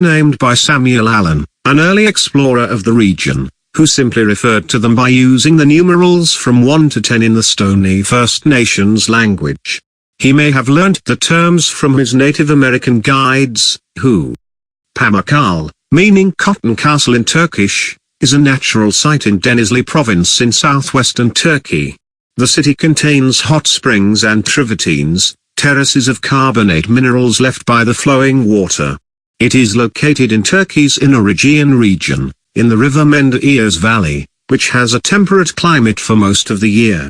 named by Samuel Allen, an early explorer of the region, who simply referred to them by using the numerals from 1 to 10 in the Stony First Nations language. He may have learnt the terms from his Native American guides, who. Pamukkale, meaning cotton castle in Turkish, is a natural site in Denizli province in southwestern Turkey. The city contains hot springs and travertines, terraces of carbonate minerals left by the flowing water. It is located in Turkey's inner Aegean region, in the river Menderes Valley, which has a temperate climate for most of the year.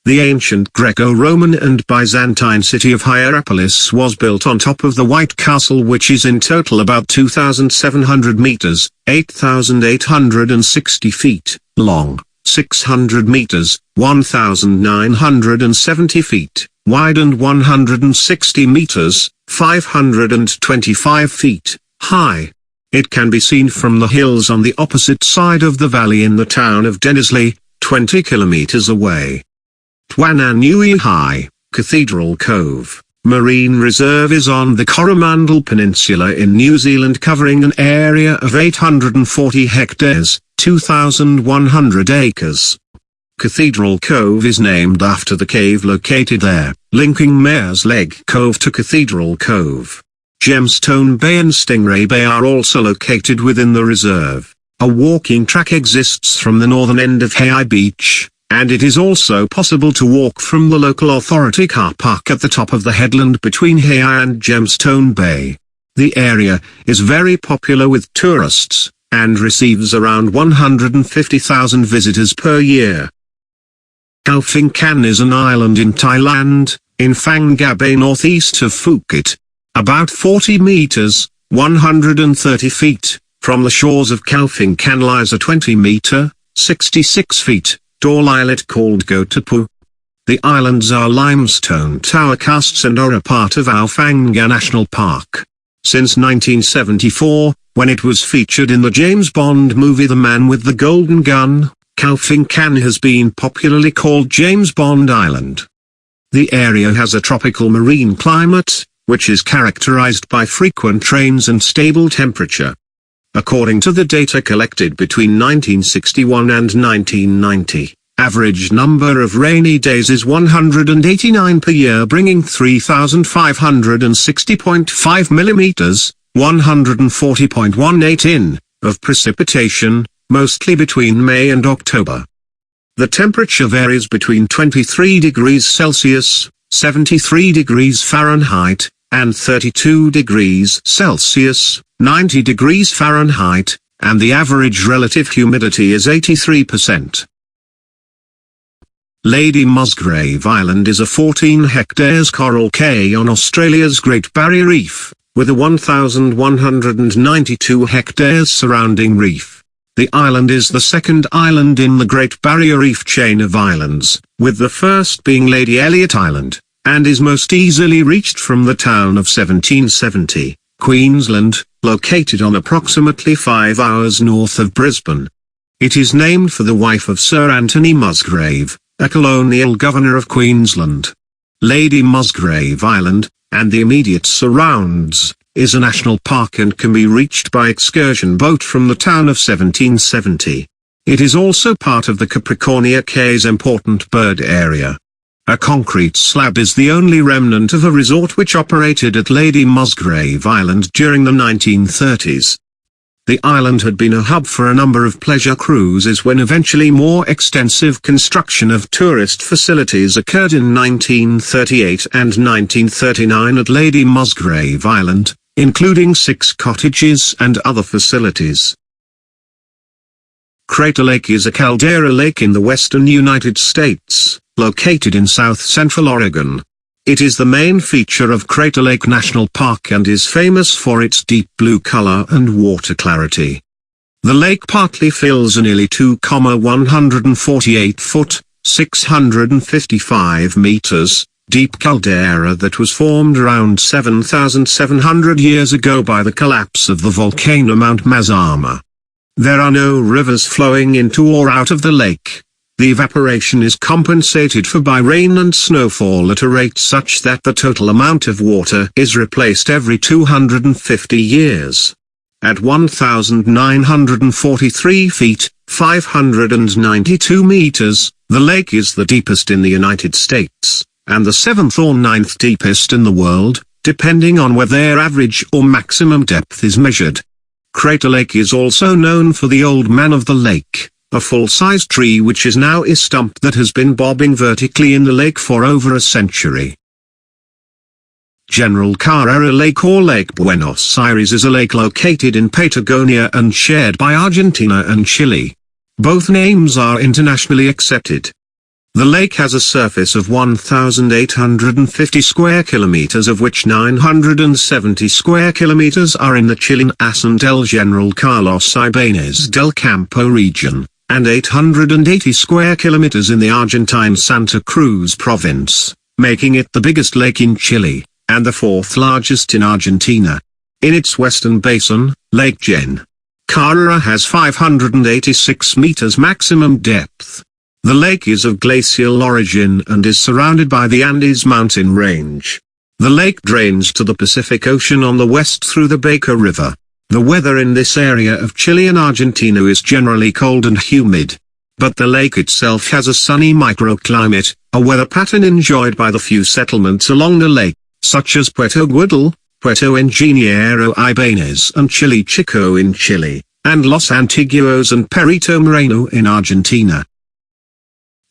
The ancient Greco-Roman and Byzantine city of Hierapolis was built on top of the White Castle, which is in total about 2,700 meters, 8,860 feet, long, 600 meters, 1,970 feet, wide and 160 meters, 525 feet, high. It can be seen from the hills on the opposite side of the valley in the town of Denizli, 20 kilometers away. Twananui High, Cathedral Cove, Marine Reserve is on the Coromandel Peninsula in New Zealand, covering an area of 840 hectares, 2,100 acres. Cathedral Cove is named after the cave located there, linking Mare's Leg Cove to Cathedral Cove. Gemstone Bay and Stingray Bay are also located within the reserve. A walking track exists from the northern end of Hay Beach, and it is also possible to walk from the local authority car park at the top of the headland between Hay and Gemstone Bay. The area is very popular with tourists, and receives around 150,000 visitors per year. Khao Phing Kan is an island in Thailand, in Phang Nga Bay northeast of Phuket. About 40 meters, 130 feet, from the shores of Khao Phing Kan lies a 20-meter, 66 feet, tall islet called Go Tapu. The islands are limestone tower casts and are a part of Ao Phang Nga National Park. Since 1974, when it was featured in the James Bond movie The Man with the Golden Gun, Khao Phing Kan has been popularly called James Bond Island. The area has a tropical marine climate, which is characterized by frequent rains and stable temperature. According to the data collected between 1961 and 1990, average number of rainy days is 189 per year, bringing 3,560.5 millimeters, 140.18 in, of precipitation, mostly between May and October. The temperature varies between 23 degrees Celsius, 73 degrees Fahrenheit, and 32 degrees Celsius, 90 degrees Fahrenheit, and the average relative humidity is 83%. Lady Musgrave Island is a 14 hectares coral cay on Australia's Great Barrier Reef, with a 1,192 hectares surrounding reef. The island is the second island in the Great Barrier Reef chain of islands, with the first being Lady Elliot Island, and is most easily reached from the town of 1770, Queensland, located on approximately 5 hours north of Brisbane. It is named for the wife of Sir Anthony Musgrave, a colonial governor of Queensland. Lady Musgrave Island, and the immediate surrounds, is a national park and can be reached by excursion boat from the town of 1770. It is also part of the Capricornia Cays important bird area. A concrete slab is the only remnant of a resort which operated at Lady Musgrave Island during the 1930s. The island had been a hub for a number of pleasure cruises when eventually more extensive construction of tourist facilities occurred in 1938 and 1939 at Lady Musgrave Island, including 6 cottages and other facilities. Crater Lake is a caldera lake in the western United States, located in south-central Oregon. It is the main feature of Crater Lake National Park and is famous for its deep blue color and water clarity. The lake partly fills a nearly 2,148 foot, 655 meters, deep caldera that was formed around 7,700 years ago by the collapse of the volcano Mount Mazama. There are no rivers flowing into or out of the lake. The evaporation is compensated for by rain and snowfall at a rate such that the total amount of water is replaced every 250 years. At 1,943 feet, 592 meters, the lake is the deepest in the United States, and the seventh or ninth deepest in the world, depending on where their average or maximum depth is measured. Crater Lake is also known for the Old Man of the Lake, a full-size tree which is now a stump that has been bobbing vertically in the lake for over a century. General Cara Lake or Lake Buenos Aires is a lake located in Patagonia and shared by Argentina and Chile. Both names are internationally accepted. The lake has a surface of 1,850 square kilometers, of which 970 square kilometers are in the Chilean Asunción del General Carlos Ibáñez del Campo region, and 880 square kilometers in the Argentine Santa Cruz province, making it the biggest lake in Chile, and the fourth largest in Argentina. In its western basin, Lake Cara has 586 meters maximum depth. The lake is of glacial origin and is surrounded by the Andes mountain range. The lake drains to the Pacific Ocean on the west through the Baker River. The weather in this area of Chile and Argentina is generally cold and humid. But the lake itself has a sunny microclimate, a weather pattern enjoyed by the few settlements along the lake, such as Puerto Guadal, Puerto Ingeniero Ibáñez and Chile Chico in Chile, and Los Antiguos and Perito Moreno in Argentina.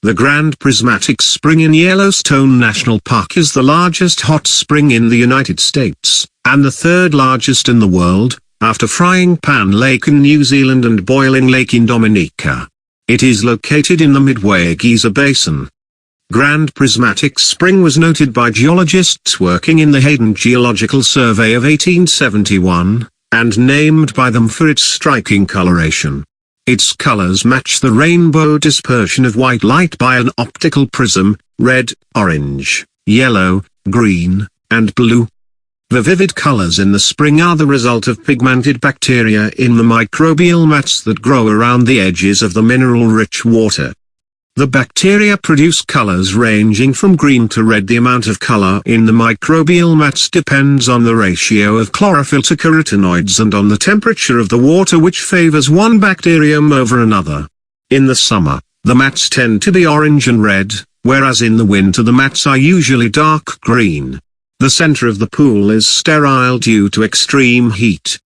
The Grand Prismatic Spring in Yellowstone National Park is the largest hot spring in the United States, and the third largest in the world, after Frying Pan Lake in New Zealand and Boiling Lake in Dominica. It is located in the Midway Giza Basin. Grand Prismatic Spring was noted by geologists working in the Hayden Geological Survey of 1871, and named by them for its striking coloration. Its colors match the rainbow dispersion of white light by an optical prism, red, orange, yellow, green, and blue. The vivid colors in the spring are the result of pigmented bacteria in the microbial mats that grow around the edges of the mineral-rich water. The bacteria produce colors ranging from green to red. The amount of color in the microbial mats depends on the ratio of chlorophyll to carotenoids and on the temperature of the water, which favors one bacterium over another. In the summer, the mats tend to be orange and red, whereas in the winter the mats are usually dark green. The center of the pool is sterile due to extreme heat.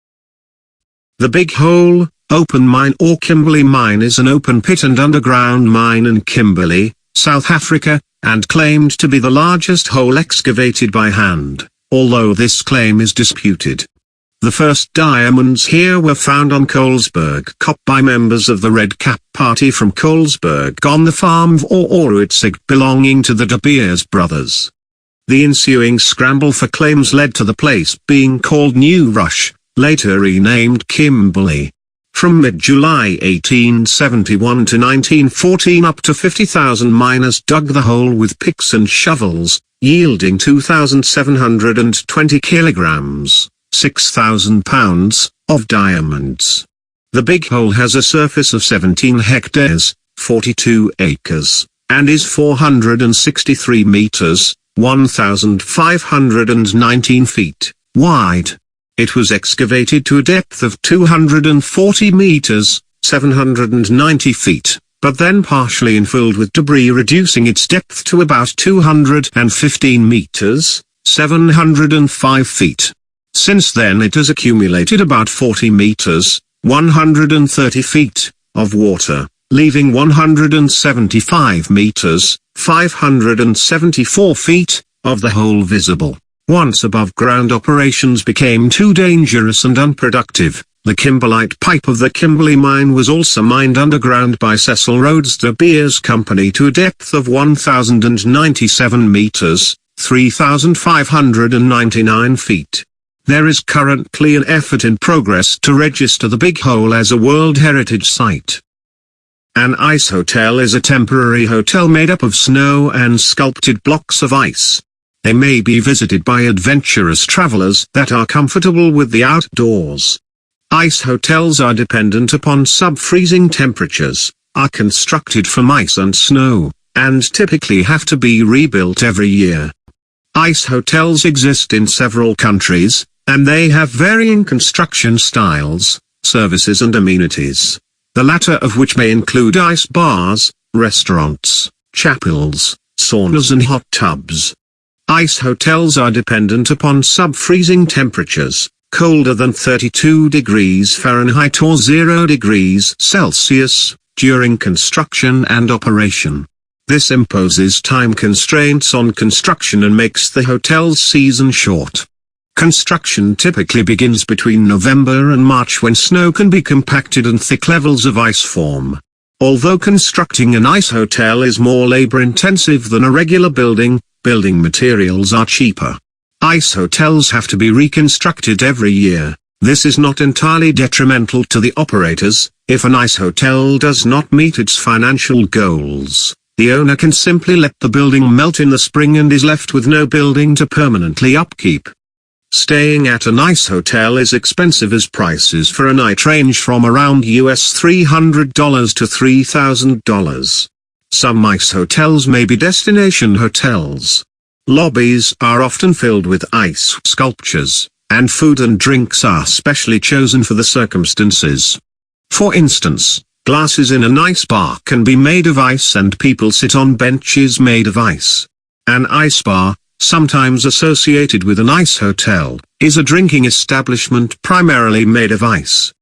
The Big Hole Open Mine or Kimberley Mine is an open pit and underground mine in Kimberley, South Africa, and claimed to be the largest hole excavated by hand, although this claim is disputed. The first diamonds here were found on Colesberg Cop by members of the Red Cap Party from Colesberg on the farm of Oruitzig belonging to the De Beers brothers. The ensuing scramble for claims led to the place being called New Rush, later renamed Kimberley. From mid-July 1871 to 1914 up to 50,000 miners dug the hole with picks and shovels, yielding 2,720 kilograms, 6,000 pounds, of diamonds. The Big Hole has a surface of 17 hectares, 42 acres, and is 463 meters, 1,519 feet, wide. It was excavated to a depth of 240 meters, 790 feet, but then partially infilled with debris, reducing its depth to about 215 meters, 705 feet. Since then it has accumulated about 40 meters, 130 feet, of water, leaving 175 meters, 574 feet, of the hole visible. Once above-ground operations became too dangerous and unproductive, the kimberlite pipe of the Kimberley mine was also mined underground by Cecil Rhodes De Beers Company to a depth of 1,097 meters, 3,599 feet. There is currently an effort in progress to register the Big Hole as a World Heritage Site. An ice hotel is a temporary hotel made up of snow and sculpted blocks of ice. They may be visited by adventurous travelers that are comfortable with the outdoors. Ice hotels are dependent upon sub-freezing temperatures, are constructed from ice and snow, and typically have to be rebuilt every year. Ice hotels exist in several countries, and they have varying construction styles, services and amenities. The latter of which may include ice bars, restaurants, chapels, saunas and hot tubs. Ice hotels are dependent upon sub-freezing temperatures, colder than 32 degrees Fahrenheit or 0 degrees Celsius, during construction and operation. This imposes time constraints on construction and makes the hotel's season short. Construction typically begins between November and March when snow can be compacted and thick levels of ice form. Although constructing an ice hotel is more labor-intensive than a regular building, building materials are cheaper. Ice hotels have to be reconstructed every year. This is not entirely detrimental to the operators. If an ice hotel does not meet its financial goals, the owner can simply let the building melt in the spring and is left with no building to permanently upkeep. Staying at an ice hotel is expensive as prices for a night range from around US $300 to $3,000. Some ice hotels may be destination hotels. Lobbies are often filled with ice sculptures, and food and drinks are specially chosen for the circumstances. For instance, glasses in an ice bar can be made of ice and people sit on benches made of ice. An ice bar, sometimes associated with an ice hotel, is a drinking establishment primarily made of ice.